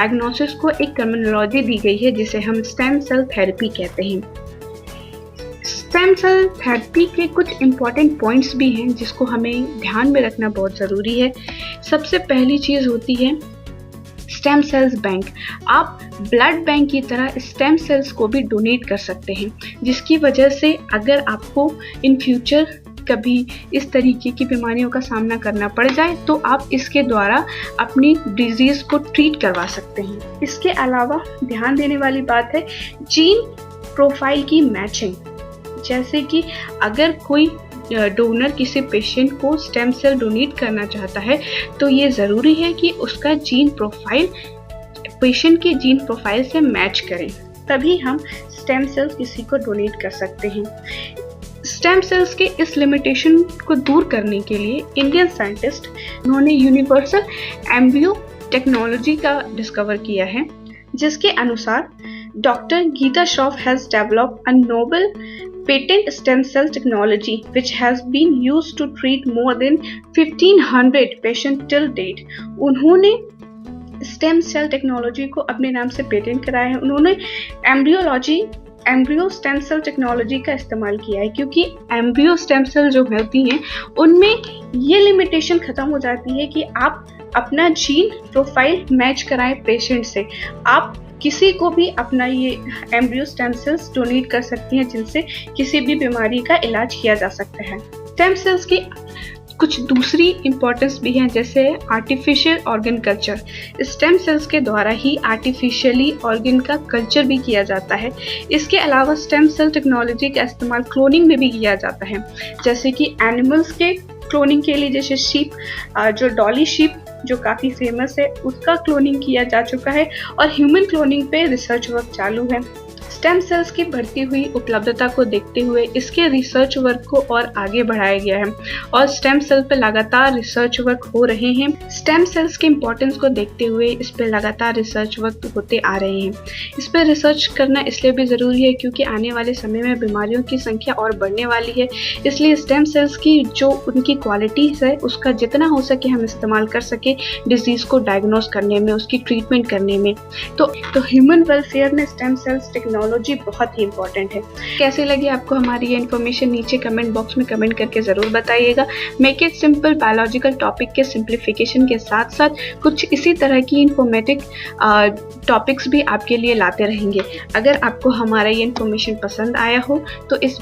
Diagnosis को एक terminology दी गई है जिसे हम स्टेम सेल थेरेपी कहते हैं। स्टेम सेल थेरेपी के कुछ इम्पॉर्टेंट पॉइंट्स भी हैं जिसको हमें ध्यान में रखना बहुत ज़रूरी है। सबसे पहली चीज़ होती है स्टेम सेल्स बैंक। आप ब्लड बैंक की तरह स्टेम सेल्स को भी डोनेट कर सकते हैं, जिसकी वजह से अगर आपको इन फ्यूचर कभी इस तरीके की बीमारियों का सामना करना पड़ जाए तो आप इसके द्वारा अपनी डिजीज़ को ट्रीट करवा सकते हैं। इसके अलावा ध्यान देने वाली बात है जीन प्रोफाइल की मैचिंग। जैसे कि अगर कोई डोनर किसी पेशेंट को स्टेम सेल डोनेट करना चाहता है तो ये ज़रूरी है कि उसका जीन प्रोफाइल पेशेंट के जीन प्रोफाइल से मैच करें, तभी हम स्टेम सेल्स किसी को डोनेट कर सकते हैं। स्टेम सेल्स के इस लिमिटेशन को दूर करने के लिए इंडियन साइंटिस्ट उन्होंने यूनिवर्सल एम्ब्रियो टेक्नोलॉजी का डिस्कवर किया है, जिसके अनुसार doctor Geeta Shroff has developed a noble patent stem cell technology which has been used to treat more than 1500 patients till date। उन्होंने स्टेम सेल टेक्नोलॉजी को अपने नाम से पेटेंट कराया है। उन्होंने एम्ब्रियो स्टेम सेल टेक्नोलॉजी का इस्तेमाल किया है, क्योंकि एम्ब्रियो स्टेम सेल जो होती हैं उनमें ये लिमिटेशन ख़त्म हो जाती है कि आप अपना जीन प्रोफाइल मैच कराएं पेशेंट से। आप किसी को भी अपना ये एम्ब्रियो स्टेम सेल्स डोनेट कर सकती हैं, जिनसे किसी भी बीमारी का इलाज किया जा सकता है। स्टेम सेल्स की कुछ दूसरी इम्पोर्टेंस भी हैं, जैसे artificial organ culture. Stem cells के द्वारा ही आर्टिफिशियली ऑर्गन का कल्चर भी किया जाता है। इसके अलावा स्टेम सेल टेक्नोलॉजी का इस्तेमाल क्लोनिंग में भी किया जाता है, जैसे कि एनिमल्स के क्लोनिंग के लिए, जैसे शीप, जो डॉली शीप जो काफ़ी फेमस है, उसका क्लोनिंग किया जा चुका है और ह्यूमन क्लोनिंग पे रिसर्च वर्क चालू है। स्टेम सेल्स की बढ़ती हुई उपलब्धता को देखते हुए इसके रिसर्च वर्क को और आगे बढ़ाया गया है और स्टेम सेल पर लगातार रिसर्च वर्क हो रहे हैं। स्टेम सेल्स के इम्पोर्टेंस को देखते हुए इस पर लगातार रिसर्च वर्क होते आ रहे हैं। इस पर रिसर्च करना इसलिए भी ज़रूरी है क्योंकि आने वाले समय में बीमारियों की संख्या और बढ़ने वाली है, इसलिए स्टेम सेल्स की जो उनकी क्वालिटीज़ है उसका जितना हो सके हम इस्तेमाल कर सके डिजीज़ को डायग्नोस करने में, उसकी ट्रीटमेंट करने में। तो ह्यूमन वेलफेयर में स्टेम सेल्स टेक्नोलॉजी बहुत ही इंपॉर्टेंट है। कैसी लगी आपको हमारी ये इन्फॉर्मेशन, नीचे कमेंट बॉक्स में कमेंट करके ज़रूर बताइएगा। Make it simple biological topic के सिंप्लीफिकेशन के साथ साथ कुछ इसी तरह की इन्फॉर्मेटिव टॉपिक्स भी आपके लिए लाते रहेंगे। अगर आपको हमारा ये इन्फॉर्मेशन पसंद आया हो तो इस